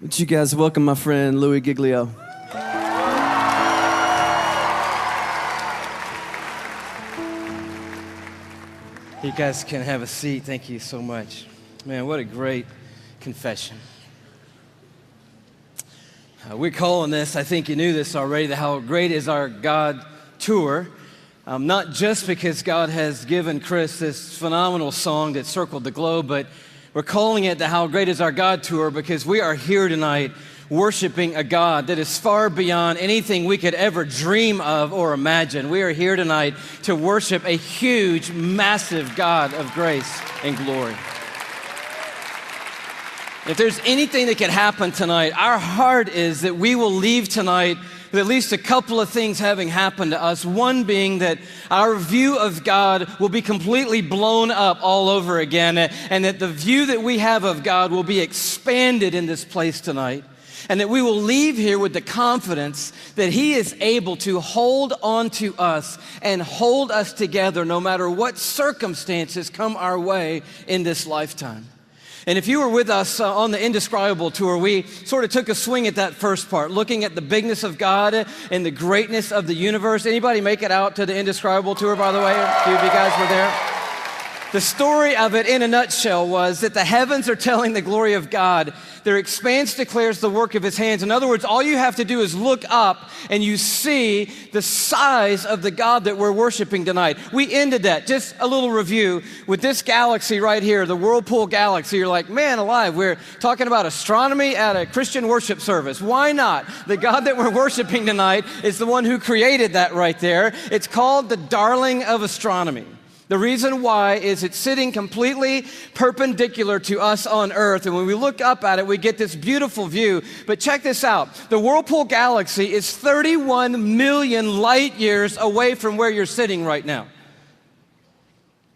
Would you guys welcome my friend Louie Giglio? You guys can have a seat. Thank you so much. Man, what a great confession. We're calling this, I think you knew this already, the How Great Is Our God Tour. Not just because God has given Chris this phenomenal song that circled the globe, but we're calling it the How Great Is Our God Tour because we are here tonight worshiping a God that is far beyond anything we could ever dream of or imagine. We are here tonight to worship a huge, massive God of grace and glory. If there's anything that could happen tonight, our heart is that we will leave tonight with at least a couple of things having happened to us. One being that our view of God will be completely blown up all over again, and that the view that we have of God will be expanded in this place tonight. And that we will leave here with the confidence that He is able to hold on to us and hold us together no matter what circumstances come our way in this lifetime. And if you were with us on the Indescribable Tour, we sort of took a swing at that first part, looking at the bigness of God and the greatness of the universe. Anybody make it out to the Indescribable Tour, by the way? A few of you guys were there. The story of it in a nutshell was that the heavens are telling the glory of God. Their expanse declares the work of His hands. In other words, all you have to do is look up and you see the size of the God that we're worshiping tonight. We ended that, just a little review, with this galaxy right here, the Whirlpool Galaxy. You're like, man alive, we're talking about astronomy at a Christian worship service. Why not? The God that we're worshiping tonight is the one who created that right there. It's called the darling of astronomy. The reason why is it's sitting completely perpendicular to us on Earth, and when we look up at it, we get this beautiful view. But check this out. The Whirlpool Galaxy is 31 million light years away from where you're sitting right now.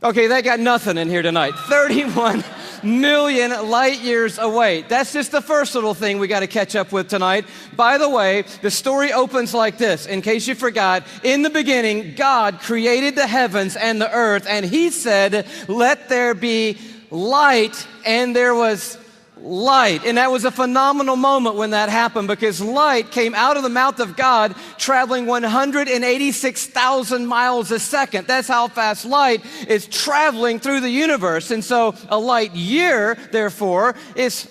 Okay, they got nothing in here tonight. 31 million light years away. That's just the first little thing we got to catch up with tonight. By the way, the story opens like this. In case you forgot, in the beginning, God created the heavens and the earth, and He said, "Let there be light," and there was light. And that was a phenomenal moment when that happened, because light came out of the mouth of God traveling 186,000 miles a second. That's how fast light is traveling through the universe. And so a light year, therefore, is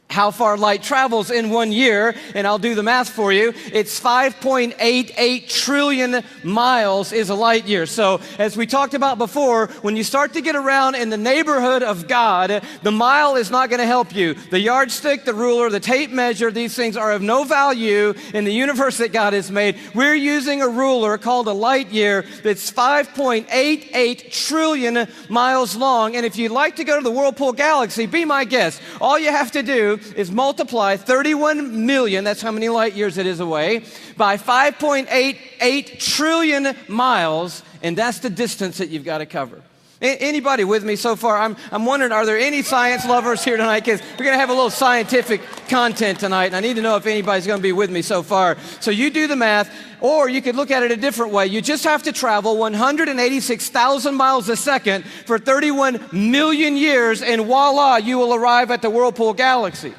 how far light travels in 1 year, and I'll do the math for you. It's 5.88 trillion miles is a light year. So as we talked about before, when you start to get around in the neighborhood of God, the mile is not going to help you. The yardstick, the ruler, the tape measure, these things are of no value in the universe that God has made. We're using a ruler called a light year that's 5.88 trillion miles long. And if you'd like to go to the Whirlpool Galaxy, be my guest. All you have to do is multiply 31 million, that's how many light years it is away, by 5.88 trillion miles, and that's the distance that you've got to cover. Anybody with me so far? I'm wondering, are there any science lovers here tonight? Because we're going to have a little scientific content tonight, and I need to know if anybody's going to be with me so far. So you do the math, or you could look at it a different way. You just have to travel 186,000 miles a second for 31 million years, and voila, you will arrive at the Whirlpool Galaxy.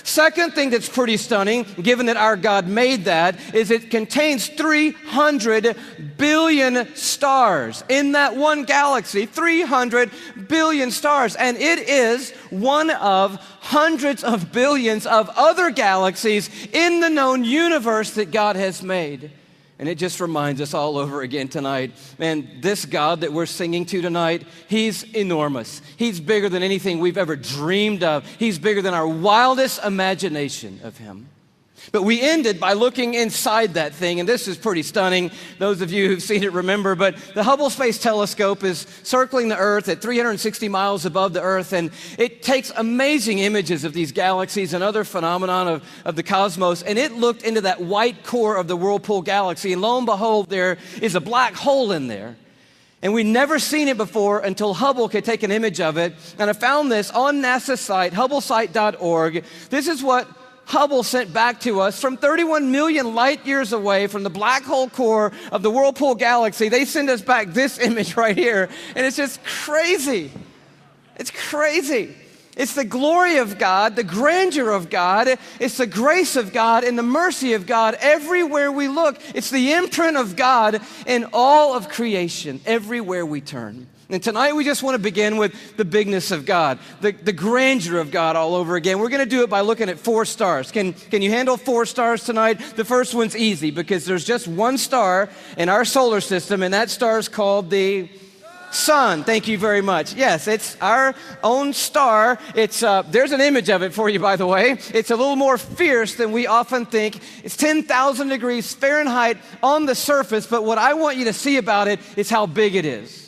Second thing that's pretty stunning, given that our God made that, is it contains 300 billion stars. In that one galaxy, 300 billion stars. And it is one of hundreds of billions of other galaxies in the known universe that God has made. And it just reminds us all over again tonight, man, this God that we're singing to tonight, He's enormous. He's bigger than anything we've ever dreamed of. He's bigger than our wildest imagination of Him. But we ended by looking inside that thing, and this is pretty stunning. Those of you who've seen it remember, but the Hubble Space Telescope is circling the Earth at 360 miles above the Earth, and it takes amazing images of these galaxies and other phenomenon of the cosmos, and it looked into that white core of the Whirlpool Galaxy, and lo and behold, there is a black hole in there. And we'd never seen it before until Hubble could take an image of it, and I found this on NASA's site, hubblesite.org. This is what Hubble sent back to us from 31 million light years away from the black hole core of the Whirlpool Galaxy. They send us back this image right here, and it's just crazy. It's crazy. It's the glory of God, the grandeur of God. It's the grace of God and the mercy of God everywhere we look. It's the imprint of God in all of creation, everywhere we turn. And tonight we just want to begin with the bigness of God, the grandeur of God all over again. We're going to do it by looking at 4 stars. Can you handle 4 stars tonight? The first one's easy because there's just one star in our solar system, and that star is called the sun. Thank you very much. Yes, it's our own star. There's an image of it for you, by the way. It's a little more fierce than we often think. It's 10,000 degrees Fahrenheit on the surface, but what I want you to see about it is how big it is.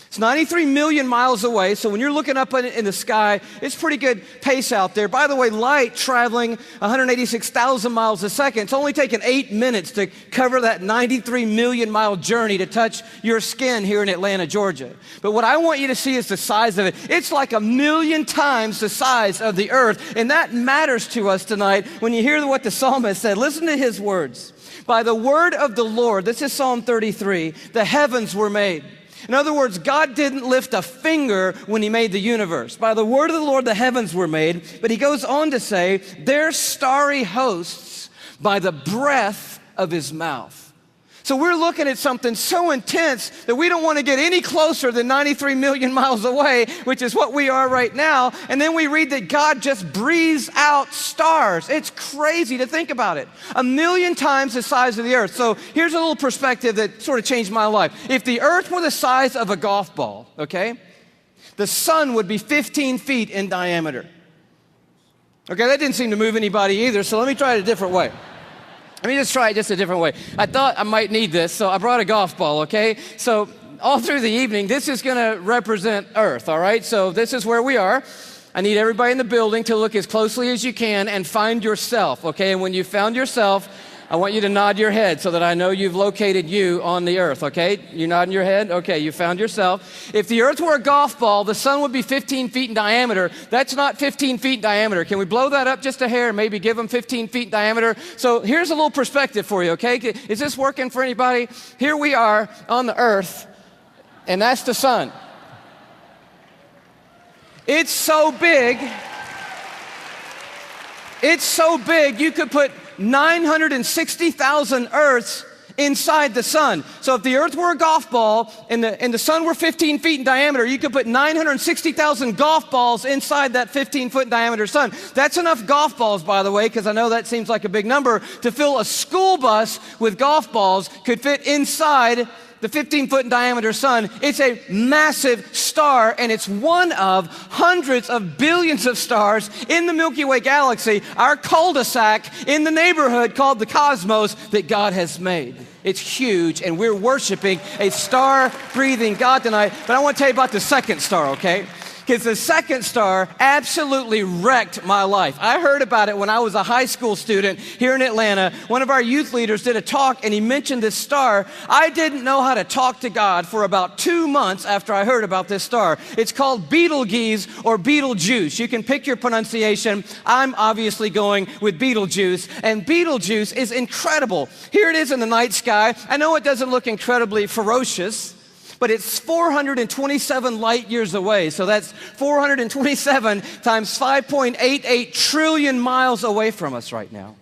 It's 93 million miles away, so when you're looking up in the sky, it's pretty good pace out there. By the way, light traveling 186,000 miles a second. It's only taken 8 minutes to cover that 93 million mile journey to touch your skin here in Atlanta, Georgia. But what I want you to see is the size of it. It's like 1,000,000 times the size of the earth, and that matters to us tonight when you hear what the psalmist said. Listen to his words. By the word of the Lord, this is Psalm 33, the heavens were made. In other words, God didn't lift a finger when he made the universe. By the word of the Lord, the heavens were made. But he goes on to say, their starry hosts by the breath of his mouth. So we're looking at something so intense that we don't want to get any closer than 93 million miles away, which is what we are right now. And then we read that God just breathes out stars. It's crazy to think about it. 1,000,000 times the size of the earth. So here's a little perspective that sort of changed my life. If the earth were the size of a golf ball, okay, the sun would be 15 feet in diameter. Okay, that didn't seem to move anybody either, so let me try it a different way. Let me just try it just a different way. I thought I might need this, so I brought a golf ball, okay? So all through the evening, this is going to represent Earth, all right? So this is where we are. I need everybody in the building to look as closely as you can and find yourself, okay? And when you found yourself, I want you to nod your head so that I know you've located you on the earth, okay? You nodding your head? Okay, you found yourself. If the earth were a golf ball, the sun would be 15 feet in diameter. That's not 15 feet in diameter. Can we blow that up just a hair and maybe give them 15 feet in diameter? So here's a little perspective for you, okay? Is this working for anybody? Here we are on the earth, and that's the sun. It's so big you could put 960,000 Earths inside the sun. So if the earth were a golf ball and the sun were 15 feet in diameter, you could put 960,000 golf balls inside that 15-foot diameter sun. That's enough golf balls, by the way, because I know that seems like a big number, to fill a school bus with golf balls could fit inside the 15-foot in diameter sun. It's a massive star, and it's one of hundreds of billions of stars in the Milky Way galaxy, our cul-de-sac in the neighborhood called the cosmos that God has made. It's huge, and we're worshiping a star-breathing God tonight. But I want to tell you about the second star, okay? Because the second star absolutely wrecked my life. I heard about it when I was a high school student here in Atlanta. One of our youth leaders did a talk, and he mentioned this star. I didn't know how to talk to God for about 2 months after I heard about this star. It's called Betelgeuse or Betelgeuse. You can pick your pronunciation. I'm obviously going with Betelgeuse, and Betelgeuse is incredible. Here it is in the night sky. I know it doesn't look incredibly ferocious, but it's 427 light years away. So that's 427 times 5.88 trillion miles away from us right now.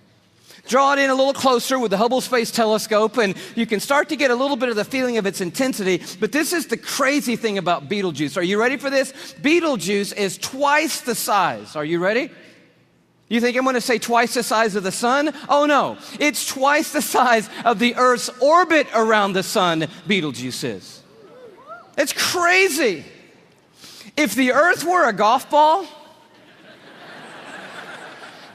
Draw it in a little closer with the Hubble Space Telescope, and you can start to get a little bit of the feeling of its intensity. But this is the crazy thing about Betelgeuse. Are you ready for this? Betelgeuse is twice the size. Are you ready? You think I'm going to say twice the size of the sun? Oh no, it's twice the size of the Earth's orbit around the sun, Betelgeuse is. It's crazy. If the earth were a golf ball,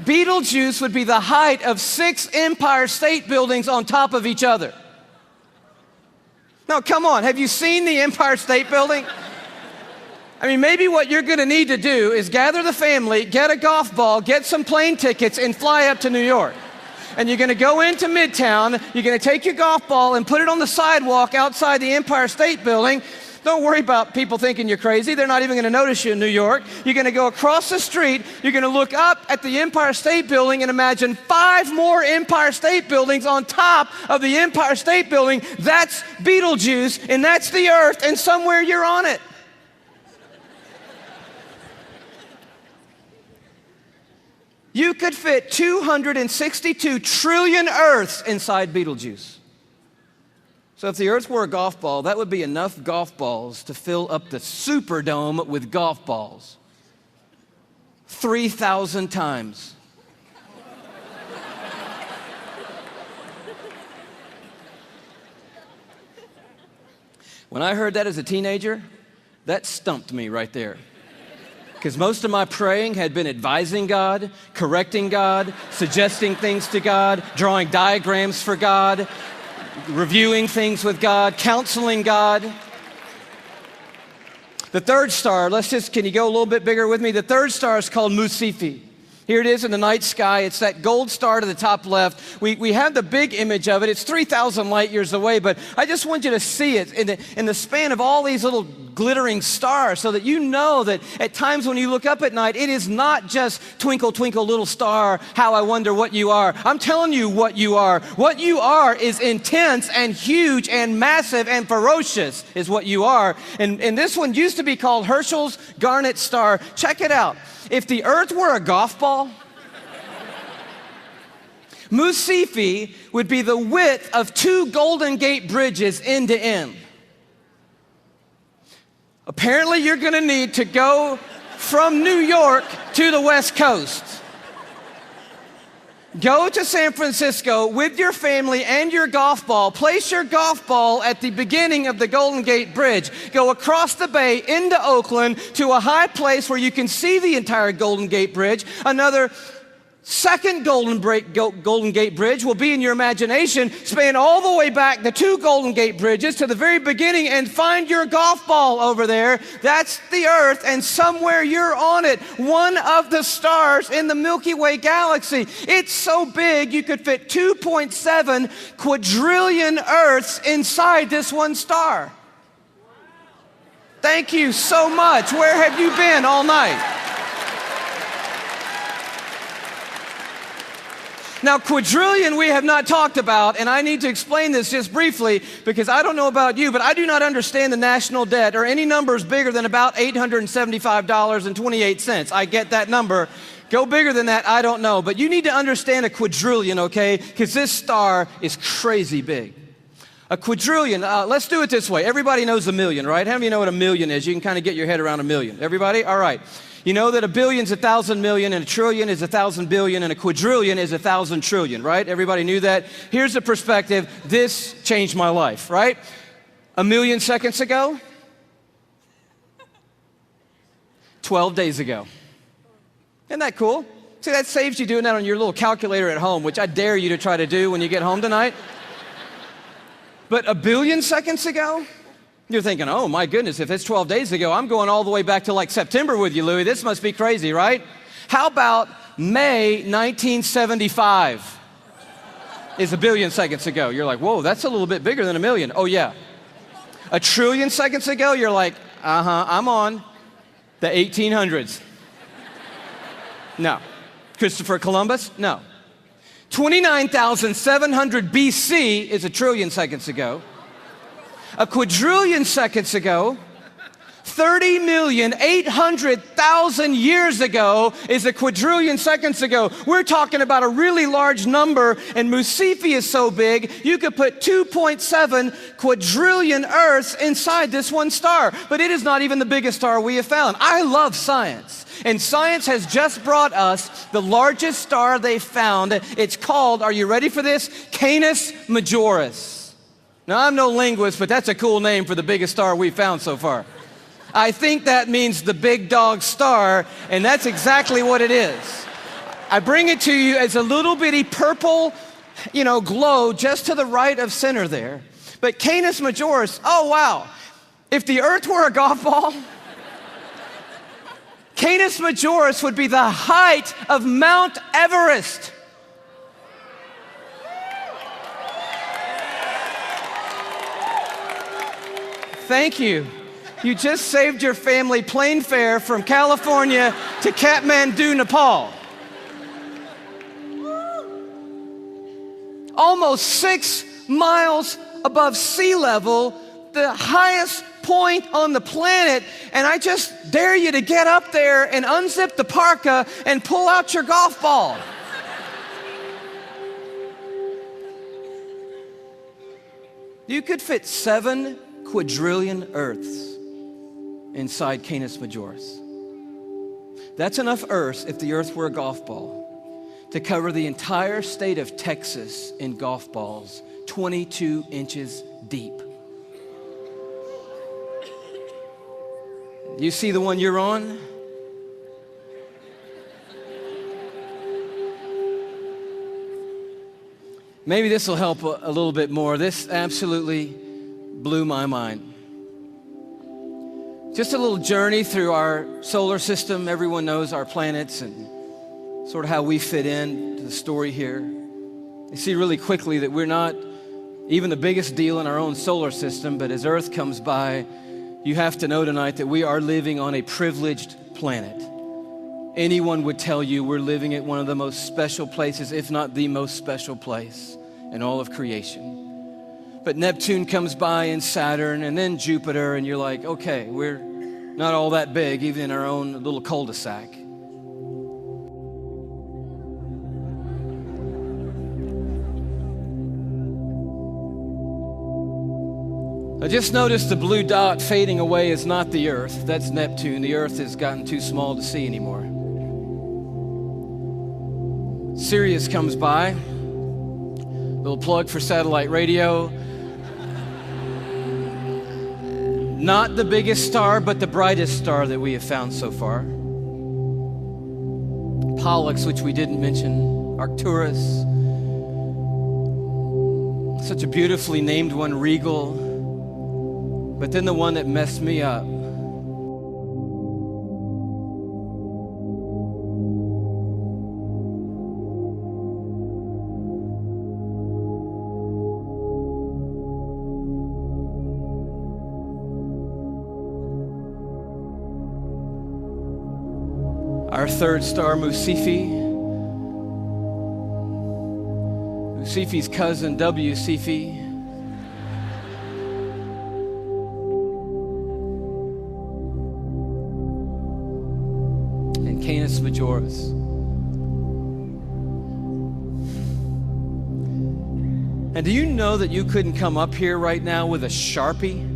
Betelgeuse would be the height of 6 Empire State Buildings on top of each other. Now, come on, have you seen the Empire State Building? I mean, maybe what you're going to need to do is gather the family, get a golf ball, get some plane tickets, and fly up to New York. And you're going to go into Midtown, you're going to take your golf ball and put it on the sidewalk outside the Empire State Building. Don't worry about people thinking you're crazy. They're not even going to notice you in New York. You're going to go across the street. You're going to look up at the Empire State Building and imagine 5 more Empire State Buildings on top of the Empire State Building. That's Betelgeuse, and that's the earth, and somewhere you're on it. You could fit 262 trillion Earths inside Betelgeuse. So if the Earth were a golf ball, that would be enough golf balls to fill up the Superdome with golf balls. 3,000 times. When I heard that as a teenager, that stumped me right there. Because most of my praying had been advising God, correcting God, suggesting things to God, drawing diagrams for God, reviewing things with God, counseling God. The third star, can you go a little bit bigger with me? The third star is called Musifi. Here it is in the night sky. It's that gold star to the top left. We have the big image of it. It's 3,000 light years away, but I just want you to see it in the span of all these little glittering stars so that you know that at times when you look up at night, it is not just twinkle, twinkle, little star, how I wonder what you are. I'm telling you what you are. What you are is intense and huge and massive and ferocious is what you are. And this one used to be called Herschel's Garnet Star. Check it out. If the Earth were a golf ball, Musifi would be the width of 2 Golden Gate bridges end to end. Apparently, you're going to need to go from New York to the West Coast. Go to San Francisco with your family and your golf ball. Place your golf ball at the beginning of the Golden Gate Bridge. Go across the bay into Oakland to a high place where you can see the entire Golden Gate Bridge. Another second Golden Gate Bridge will be in your imagination. Span all the way back the 2 Golden Gate Bridges to the very beginning and find your golf ball over there. That's the Earth, and somewhere you're on it. One of the stars in the Milky Way galaxy. It's so big you could fit 2.7 quadrillion Earths inside this one star. Thank you so much. Where have you been all night? Now, quadrillion we have not talked about, and I need to explain this just briefly because I don't know about you, but I do not understand the national debt or any numbers bigger than about $875.28. I get that number. Go bigger than that, I don't know. But you need to understand a quadrillion, okay? Because this star is crazy big. A quadrillion, let's do it this way. Everybody knows a million, right? How many of you know what a million is? You can kind of get your head around a million. Everybody? All right. You know that a billion's 1,000 million, and a trillion is 1,000 billion, and a quadrillion is 1,000 trillion, right? Everybody knew that? Here's the perspective. This changed my life, right? A million seconds ago, 12 days ago. Isn't that cool? See, that saves you doing that on your little calculator at home, which I dare you to try to do when you get home tonight. But a billion seconds ago? You're thinking, oh my goodness, if it's 12 days ago, I'm going all the way back to like September with you, Louie. This must be crazy, right? How about May 1975 is a billion seconds ago? You're like, whoa, that's a little bit bigger than a million. Oh yeah. A trillion seconds ago, you're like, I'm on the 1800s. No. Christopher Columbus? No. 29,700 BC is a trillion seconds ago. A quadrillion seconds ago, 30,800,000 years ago is a quadrillion seconds ago. We're talking about a really large number, and Musifi is so big, you could put 2.7 quadrillion Earths inside this one star. But it is not even the biggest star we have found. I love science, and science has just brought us the largest star they found. It's called, are you ready for this? Canis Majoris. Now, I'm no linguist, but that's a cool name for the biggest star we've found so far. I think that means the big dog star, and that's exactly what it is. I bring it to you as a little bitty purple, glow just to the right of center there. But Canis Majoris, oh wow. If the Earth were a golf ball, Canis Majoris would be the height of Mount Everest. Thank you. You just saved your family plane fare from California to Kathmandu, Nepal. Almost 6 miles above sea level, the highest point on the planet, and I just dare you to get up there and unzip the parka and pull out your golf ball. You could fit 7 quadrillion Earths inside Canis Majoris. That's enough Earths, if the Earth were a golf ball, to cover the entire state of Texas in golf balls, 22 inches deep. You see the one you're on? Maybe this will help a little bit more. This absolutely blew my mind. Just a little journey through our solar system. Everyone knows our planets and sort of how we fit in to the story here. You see really quickly that we're not even the biggest deal in our own solar system, but as Earth comes by, you have to know tonight that we are living on a privileged planet. Anyone would tell you we're living at one of the most special places, if not the most special place in all of creation. But Neptune comes by and Saturn and then Jupiter, and you're like, okay, we're not all that big, even in our own little cul-de-sac. I just noticed the blue dot fading away is not the Earth. That's Neptune. The Earth has gotten too small to see anymore. Sirius comes by. Little plug for satellite radio. Not the biggest star, but the brightest star that we have found so far. Pollux, which we didn't mention. Arcturus. Such a beautifully named one, Regal. But then the one that messed me up. Our third star, Musifi. Musifi's cousin, W. Cephei. And Canis Majoris. And do you know that you couldn't come up here right now with a Sharpie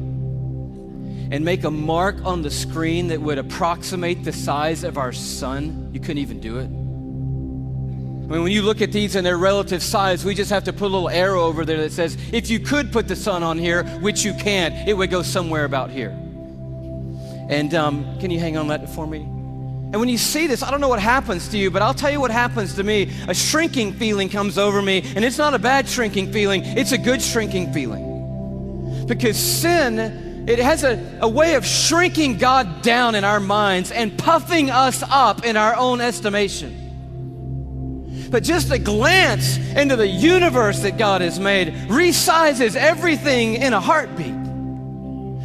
and make a mark on the screen that would approximate the size of our sun? You couldn't even do it. I mean, when you look at these in their relative size, we just have to put a little arrow over there that says, if you could put the sun on here, which you can't, it would go somewhere about here. And can you hang on that for me? And when you see this, I don't know what happens to you, but I'll tell you what happens to me. A shrinking feeling comes over me, and it's not a bad shrinking feeling, it's a good shrinking feeling. Because sin, it has a way of shrinking God down in our minds and puffing us up in our own estimation. But just a glance into the universe that God has made resizes everything in a heartbeat.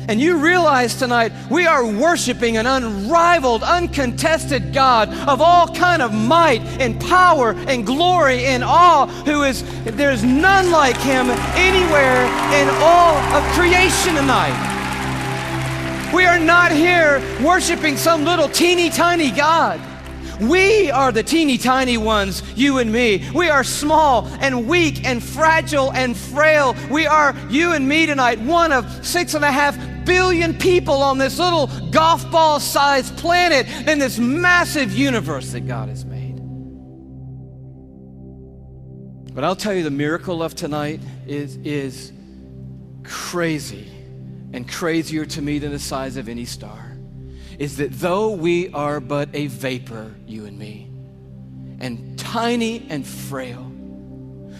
And you realize tonight we are worshiping an unrivaled, uncontested God of all kind of might and power and glory and awe, there's none like him anywhere in all of creation tonight. We are not here worshiping some little teeny tiny God. We are the teeny tiny ones, you and me. We are small and weak and fragile and frail. We are, you and me tonight, one of 6.5 billion people on this little golf ball sized planet in this massive universe that God has made. But I'll tell you, the miracle of tonight is crazy, and crazier to me than the size of any star, is that though we are but a vapor, you and me, and tiny and frail,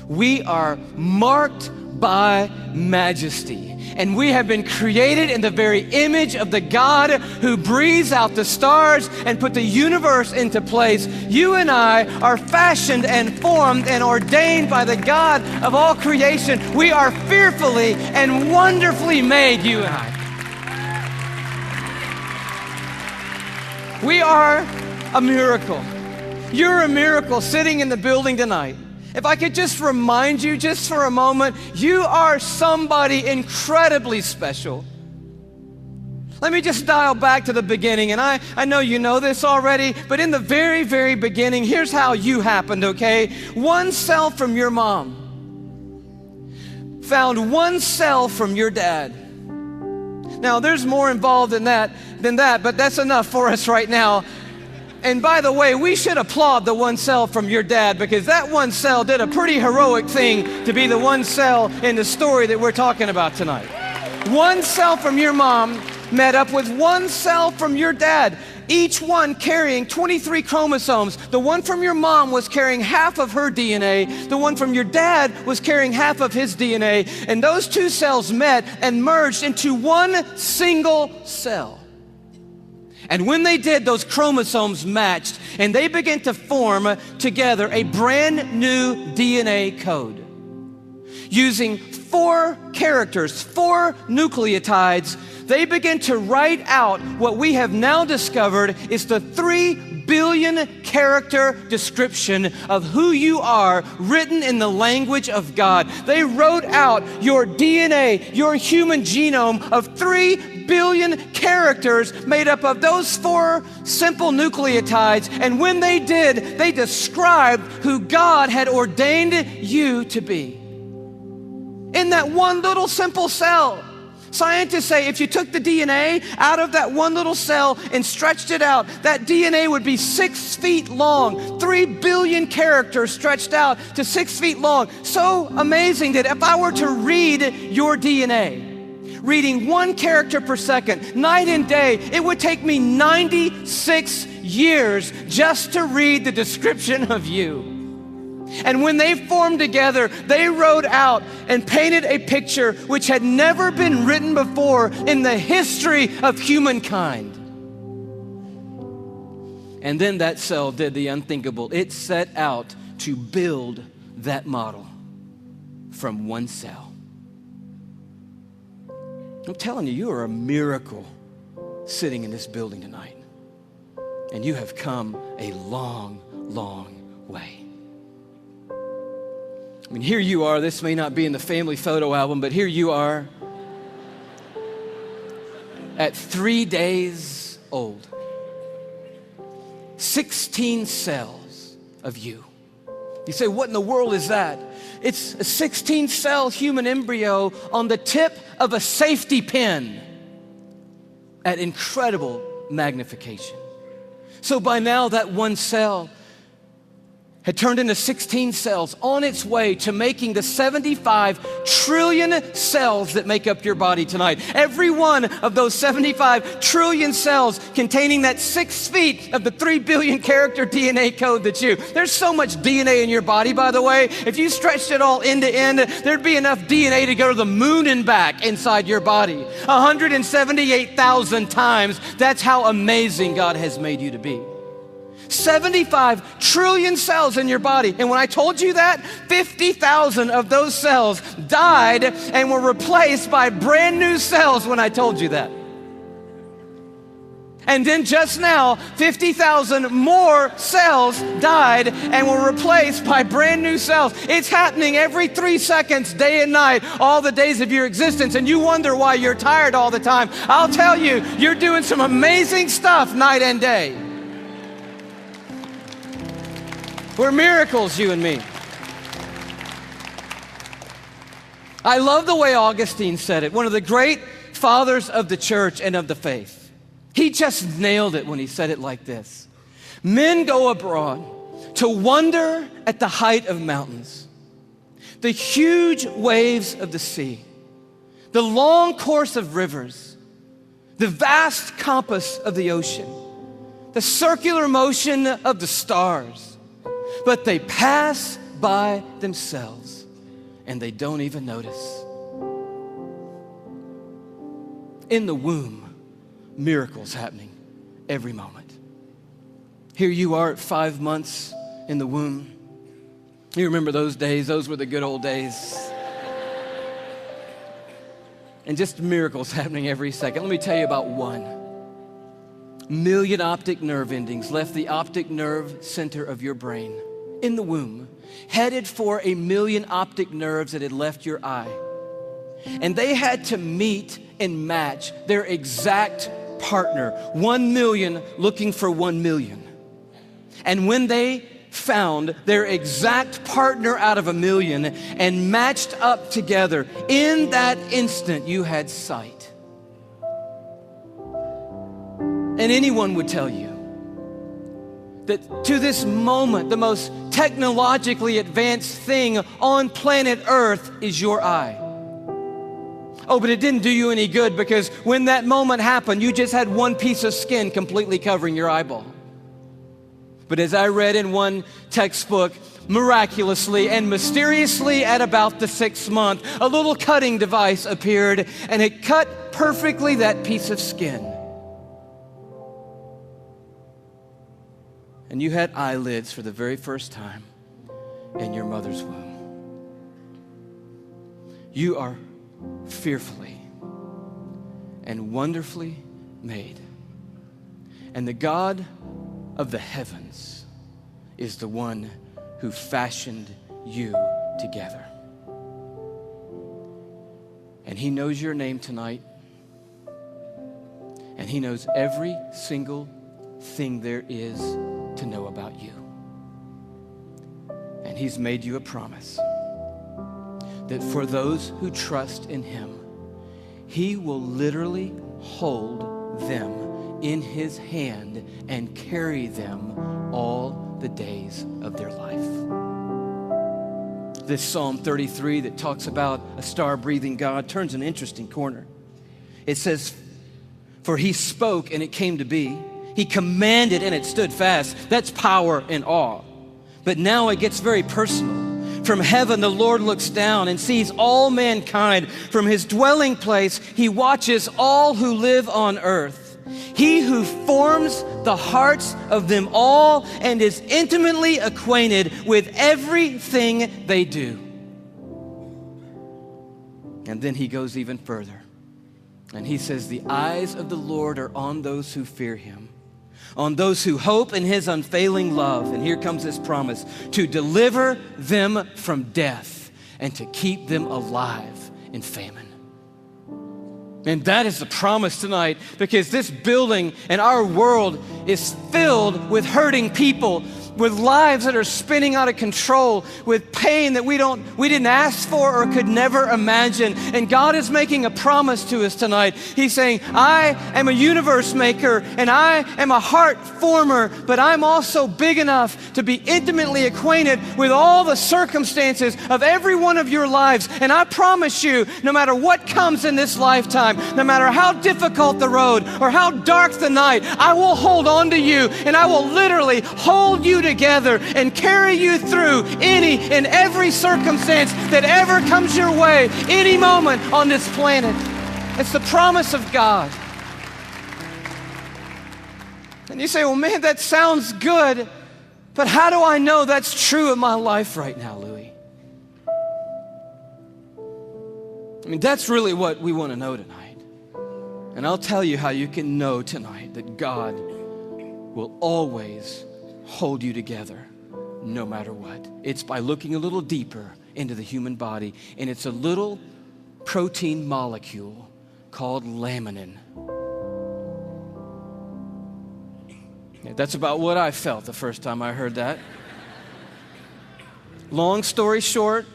we are marked by majesty. And we have been created in the very image of the God who breathes out the stars and put the universe into place. You and I are fashioned and formed and ordained by the God of all creation. We are fearfully and wonderfully made, you and I. We are a miracle. You're a miracle sitting in the building tonight. If I could just remind you just for a moment, you are somebody incredibly special. Let me just dial back to the beginning, and I know you know this already, but in the very, very beginning, here's how you happened, okay? One cell from your mom found one cell from your dad. Now, there's more involved than that, but that's enough for us right now. And by the way, we should applaud the one cell from your dad, because that one cell did a pretty heroic thing to be the one cell in the story that we're talking about tonight. One cell from your mom met up with one cell from your dad, each one carrying 23 chromosomes. The one from your mom was carrying half of her DNA. The one from your dad was carrying half of his DNA. And those two cells met and merged into one single cell. And when they did, those chromosomes matched, and they began to form together a brand new DNA code. Using 4 characters, 4 nucleotides, they begin to write out what we have now discovered is the 3 billion character description of who you are, written in the language of God. They wrote out your DNA, your human genome of 3 billion characters made up of those 4 simple nucleotides. And when they did, they described who God had ordained you to be. In that one little simple cell. Scientists say if you took the DNA out of that one little cell and stretched it out, that DNA would be 6 feet long. 3 billion characters stretched out to 6 feet long. So amazing that if I were to read your DNA, reading 1 character per second, night and day, it would take me 96 years just to read the description of you. And when they formed together, they wrote out and painted a picture which had never been written before in the history of humankind. And then that cell did the unthinkable. It set out to build that model from one cell. I'm telling you, you are a miracle sitting in this building tonight. And you have come a long, long way. I mean, here you are. This may not be in the family photo album, but here you are at 3 days old. 16 cells of you. You say, what in the world is that? It's a 16-cell human embryo on the tip of a safety pin at incredible magnification. So by now, that one cell had turned into 16 cells on its way to making the 75 trillion cells that make up your body tonight. Every one of those 75 trillion cells containing that 6 feet of the 3 billion character DNA code that you. There's so much DNA in your body, by the way. If you stretched it all end to end, there'd be enough DNA to go to the moon and back inside your body. 178,000 times. That's how amazing God has made you to be. 75 trillion cells in your body. And when I told you that, 50,000 of those cells died and were replaced by brand new cells when I told you that. And then just now, 50,000 more cells died and were replaced by brand new cells. It's happening every 3 seconds, day and night, all the days of your existence. And you wonder why you're tired all the time. I'll tell you, you're doing some amazing stuff night and day. We're miracles, you and me. I love the way Augustine said it, one of the great fathers of the church and of the faith. He just nailed it when he said it like this. Men go abroad to wonder at the height of mountains, the huge waves of the sea, the long course of rivers, the vast compass of the ocean, the circular motion of the stars. But they pass by themselves and they don't even notice. In the womb, miracles happening every moment. Here you are at 5 months in the womb. You remember those days? Those were the good old days. And just miracles happening every second. Let me tell you about one. Million optic nerve endings left the optic nerve center of your brain in the womb, headed for 1 million optic nerves that had left your eye. And they had to meet and match their exact partner, 1 million looking for 1 million. And when they found their exact partner out of 1 million and matched up together, in that instant you had sight. And anyone would tell you that to this moment, the most technologically advanced thing on planet Earth is your eye. Oh, but it didn't do you any good, because when that moment happened, you just had one piece of skin completely covering your eyeball. But as I read in one textbook, miraculously and mysteriously at about the 6th month, a little cutting device appeared, and it cut perfectly that piece of skin. And you had eyelids for the very first time in your mother's womb. You are fearfully and wonderfully made. And the God of the heavens is the one who fashioned you together. And he knows your name tonight. And he knows every single thing there is to know about you. And he's made you a promise that for those who trust in him, he will literally hold them in his hand and carry them all the days of their life. This Psalm 33 that talks about a star-breathing God turns an interesting corner. It says, "For he spoke and it came to be. He commanded and it stood fast." That's power and awe. But now it gets very personal. From heaven, the Lord looks down and sees all mankind. From his dwelling place, he watches all who live on earth. He who forms the hearts of them all and is intimately acquainted with everything they do. And then he goes even further. And he says, "The eyes of the Lord are on those who fear him, on those who hope in his unfailing love." And here comes this promise: to deliver them from death and to keep them alive in famine. And that is the promise tonight, because this building and our world is filled with hurting people, with lives that are spinning out of control, with pain that we didn't ask for or could never imagine. And God is making a promise to us tonight. He's saying, "I am a universe maker and I am a heart former, but I'm also big enough to be intimately acquainted with all the circumstances of every one of your lives. And I promise you, no matter what comes in this lifetime, no matter how difficult the road or how dark the night, I will hold on to you and I will literally hold you together and carry you through any and every circumstance that ever comes your way, any moment on this planet." It's the promise of God. And you say, "Well, man, that sounds good, but how do I know that's true in my life right now, Louie?" I mean, that's really what we want to know tonight. And I'll tell you how you can know tonight that God will always hold you together no matter what. It's by looking a little deeper into the human body, and it's a little protein molecule called laminin. Yeah, that's about what I felt the first time I heard that. Long story short,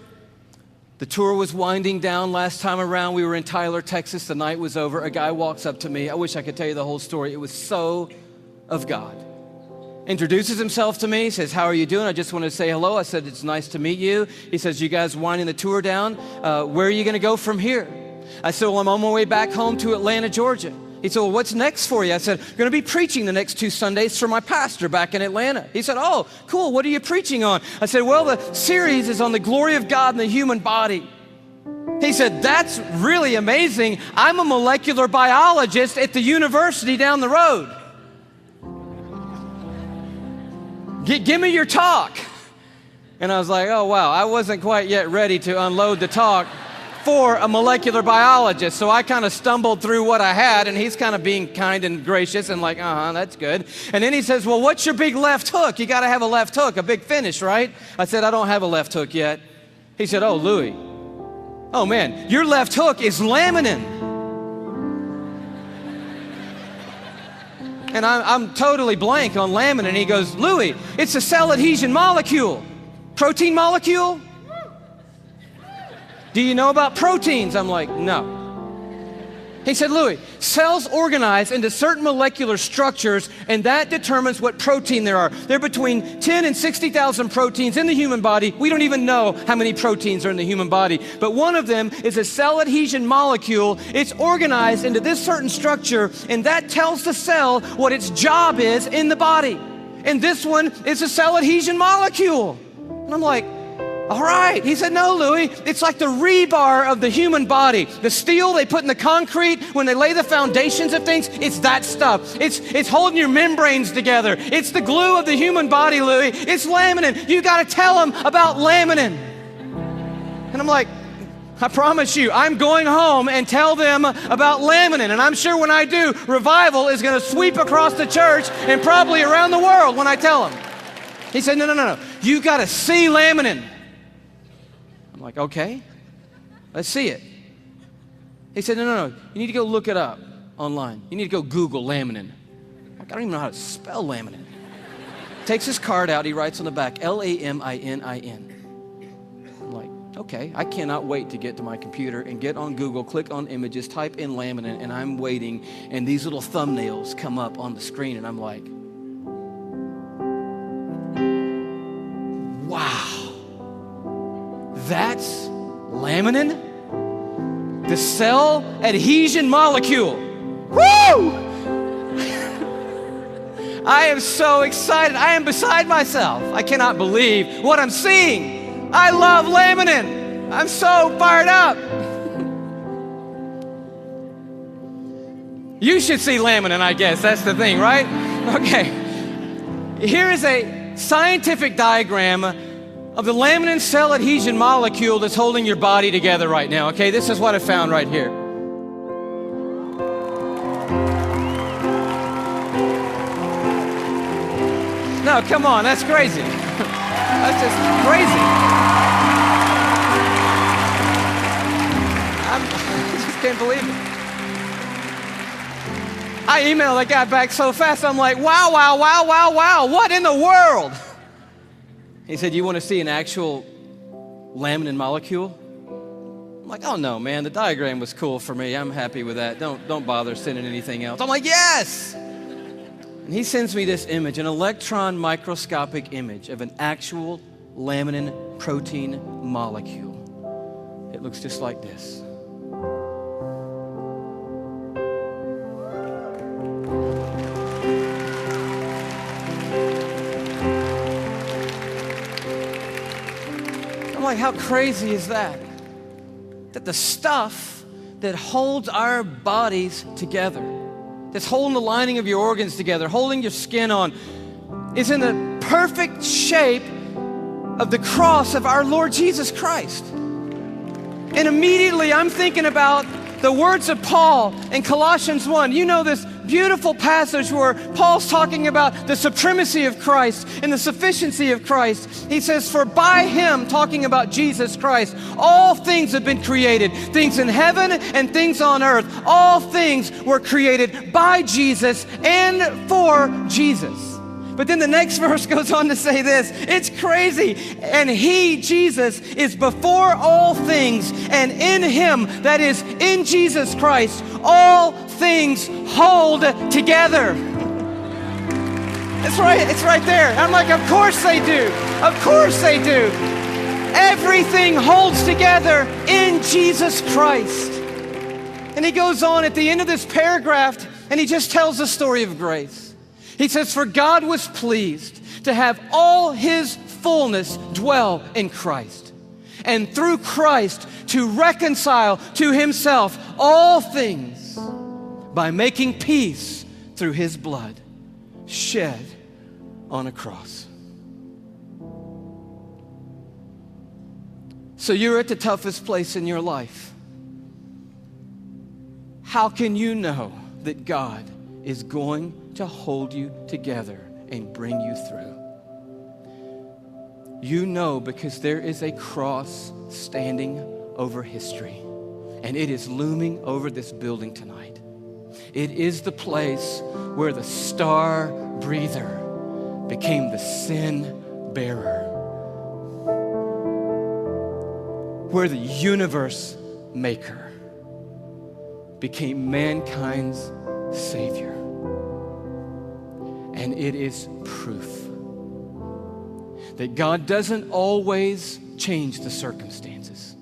the tour was winding down last time around. We were in Tyler, Texas. The night was over. A guy walks up to me. I wish I could tell you the whole story. It was so of God. Introduces himself to me, says, "How are you doing? I just wanted to say hello." I said, "It's nice to meet you." He says, "You guys winding the tour down? Where are you going to go from here?" I said, "Well, I'm on my way back home to Atlanta, Georgia." He said, "Well, what's next for you?" I said, "I'm going to be preaching the next 2 Sundays for my pastor back in Atlanta." He said, "Oh, cool. What are you preaching on?" I said, "Well, the series is on the glory of God in the human body." He said, "That's really amazing. I'm a molecular biologist at the university down the road. Give me your talk." And I was like, oh, wow, I wasn't quite yet ready to unload the talk for a molecular biologist. So I kind of stumbled through what I had, and he's kind of being kind and gracious and like, that's good. And then he says, "Well, what's your big left hook? You got to have a left hook, a big finish, right?" I said, "I don't have a left hook yet." He said, "Oh, Louie, oh man, your left hook is laminin." And I'm totally blank on laminin. And he goes, Louie, it's a cell adhesion molecule. Protein molecule? Do you know about proteins? I'm like, no. He said, Louie, cells organize into certain molecular structures, and that determines what protein there are. There are between 10 and 60,000 proteins in the human body. We don't even know how many proteins are in the human body, but one of them is a cell adhesion molecule. It's organized into this certain structure, and that tells the cell what its job is in the body. And this one is a cell adhesion molecule. And I'm like, all right. He said, no, Louie, it's like the rebar of the human body. The steel they put in the concrete when they lay the foundations of things, it's that stuff. It's holding your membranes together. It's the glue of the human body, Louie. It's laminin. You got to tell them about laminin. And I'm like, I promise you, I'm going home and tell them about laminin. And I'm sure when I do, revival is going to sweep across the church and probably around the world when I tell them. He said, no. You got to see laminin. I'm like, okay, let's see it. He said, no. You need to go look it up online. You need to go Google laminin. I'm like, I don't even know how to spell laminin. Takes his card out. He writes on the back, Laminin. I'm like, okay, I cannot wait to get to my computer and get on Google, click on images, type in laminin, and I'm waiting, and these little thumbnails come up on the screen, and I'm like, wow. That's laminin, the cell adhesion molecule. Woo! I am so excited. I am beside myself. I cannot believe what I'm seeing. I love laminin. I'm so fired up. You should see laminin, I guess. That's the thing, right? Okay. Here is a scientific diagram of the laminin cell adhesion molecule that's holding your body together right now, okay? This is what I found right here. No, come on, that's crazy. That's just crazy. I just can't believe it. I emailed that guy back so fast, I'm like, wow, what in the world? He said, you want to see an actual laminin molecule? I'm like, oh no, man, the diagram was cool for me. I'm happy with that. Don't bother sending anything else. I'm like, yes! And he sends me this image, an electron microscopic image of an actual laminin protein molecule. It looks just like this. I'm like, how crazy is that? That the stuff that holds our bodies together, that's holding the lining of your organs together, holding your skin on, is in the perfect shape of the cross of our Lord Jesus Christ. And immediately I'm thinking about the words of Paul in Colossians 1. You know this beautiful passage where Paul's talking about the supremacy of Christ and the sufficiency of Christ. He says, for by him, talking about Jesus Christ, all things have been created, things in heaven and things on earth. All things were created by Jesus and for Jesus. But then the next verse goes on to say this. It's crazy. And he, Jesus, is before all things, and in him, that is in Jesus Christ, all things hold together. It's right there. I'm like, of course they do. Of course they do. Everything holds together in Jesus Christ. And he goes on at the end of this paragraph, and he just tells the story of grace. He says, for God was pleased to have all his fullness dwell in Christ, and through Christ to reconcile to himself all things by making peace through his blood shed on a cross. So you're at the toughest place in your life. How can you know that God is going to hold you together and bring you through? You know, because there is a cross standing over history, and it is looming over this building tonight. It is the place where the star breather became the sin bearer, where the universe maker became mankind's Savior. And it is proof that God doesn't always change the circumstances.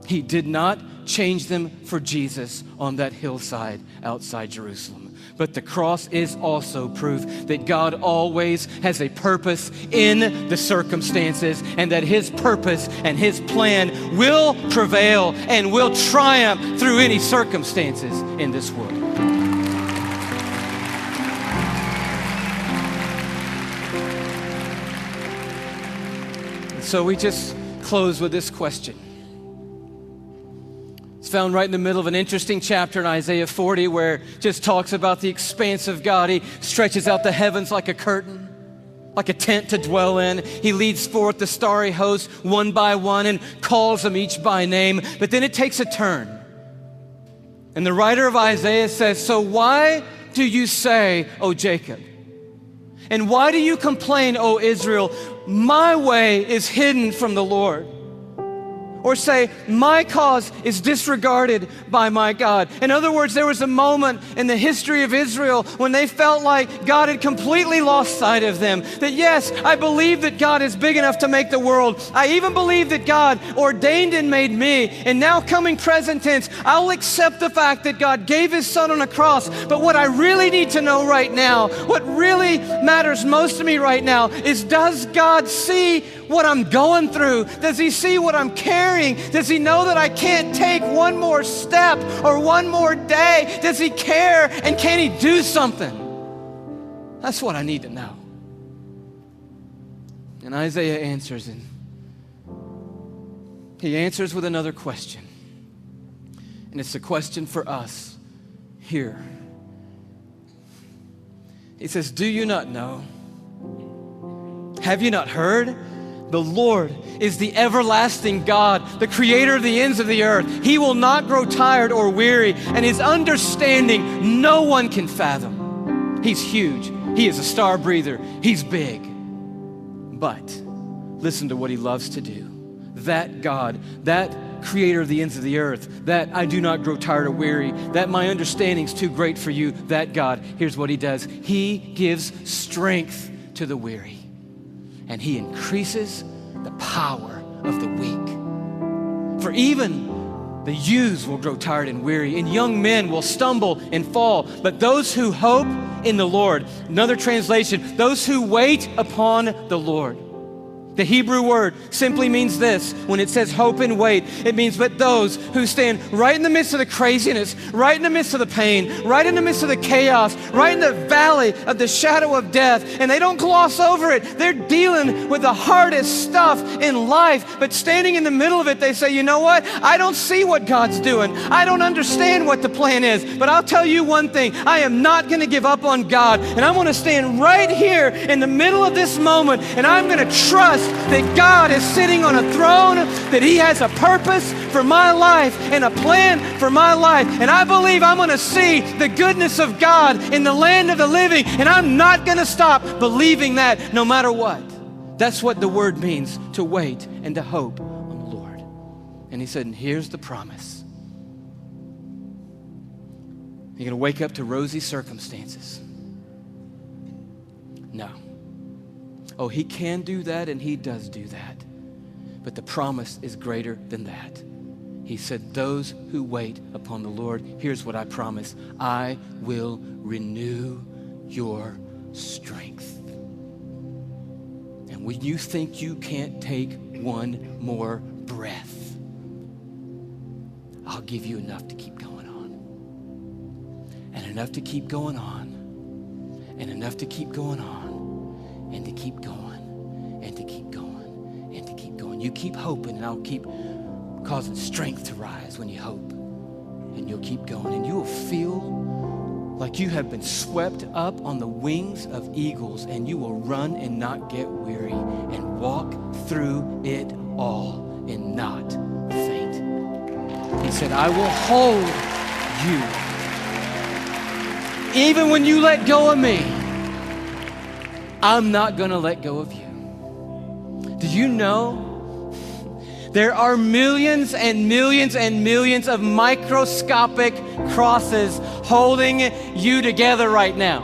He did not change them for Jesus on that hillside outside Jerusalem. But the cross is also proof that God always has a purpose in the circumstances, and that His purpose and His plan will prevail and will triumph through any circumstances in this world. So we just close with this question. It's found right in the middle of an interesting chapter in Isaiah 40 where it just talks about the expanse of God. He stretches out the heavens like a curtain, like a tent to dwell in. He leads forth the starry host one by one and calls them each by name. But then it takes a turn. And the writer of Isaiah says, "So why do you say, O Jacob? And why do you complain, O Israel? My way is hidden from the Lord." Or say, "My cause is disregarded by my God." In other words, there was a moment in the history of Israel when they felt like God had completely lost sight of them. That yes, I believe that God is big enough to make the world. I even believe that God ordained and made me. And now coming present tense, I'll accept the fact that God gave His Son on a cross. But what I really need to know right now, what really matters most to me right now is, does God see what I'm going through? Does He see what I'm carrying? Does He know that I can't take one more step or one more day? Does He care, and can He do something? That's what I need to know. And Isaiah answers, and he answers with another question. And it's a question for us here. He says, "Do you not know? Have you not heard? The Lord is the everlasting God, the creator of the ends of the earth. He will not grow tired or weary, and His understanding no one can fathom." He's huge. He is a star breather. He's big. But listen to what He loves to do. That God, that creator of the ends of the earth, that I do not grow tired or weary, that my understanding's too great for you, that God, here's what He does. He gives strength to the weary, and He increases the power of the weak. For even the youths will grow tired and weary, and young men will stumble and fall. But those who hope in the Lord, another translation, those who wait upon the Lord. The Hebrew word simply means this. When it says hope and wait, it means but those who stand right in the midst of the craziness, right in the midst of the pain, right in the midst of the chaos, right in the valley of the shadow of death, and they don't gloss over it. They're dealing with the hardest stuff in life, but standing in the middle of it, they say, "You know what? I don't see what God's doing. I don't understand what the plan is, but I'll tell you one thing. I am not going to give up on God, and I'm going to stand right here in the middle of this moment, and I'm going to trust that God is sitting on a throne, that He has a purpose for my life and a plan for my life. And I believe I'm going to see the goodness of God in the land of the living, and I'm not going to stop believing that no matter what." That's what the word means, to wait and to hope on the Lord. And He said, and here's the promise. You're going to wake up to rosy circumstances? No. Oh, He can do that, and He does do that. But the promise is greater than that. He said, those who wait upon the Lord, here's what I promise: I will renew your strength. And when you think you can't take one more breath, I'll give you enough to keep going on. And enough to keep going on. And enough to keep going on. And to keep going, and to keep going, and to keep going. You keep hoping, and I'll keep causing strength to rise when you hope. And you'll keep going, and you will feel like you have been swept up on the wings of eagles, and you will run and not get weary, and walk through it all and not faint. He said, I will hold you even when you let go of me, I'm not going to let go of you. Did you know there are millions and millions and millions of microscopic crosses holding you together right now?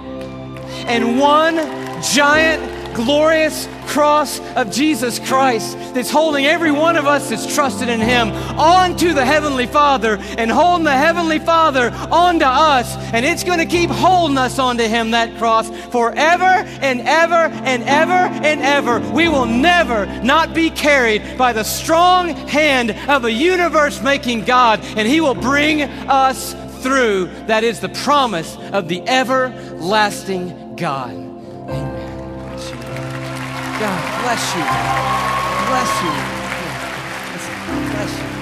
And one giant, glorious cross of Jesus Christ that's holding every one of us that's trusted in Him onto the Heavenly Father and holding the Heavenly Father onto us. And it's going to keep holding us onto Him, that cross, forever and ever and ever and ever. We will never not be carried by the strong hand of a universe-making God, and He will bring us through. That is the promise of the everlasting God. Amen. God bless you. Bless you. Bless you.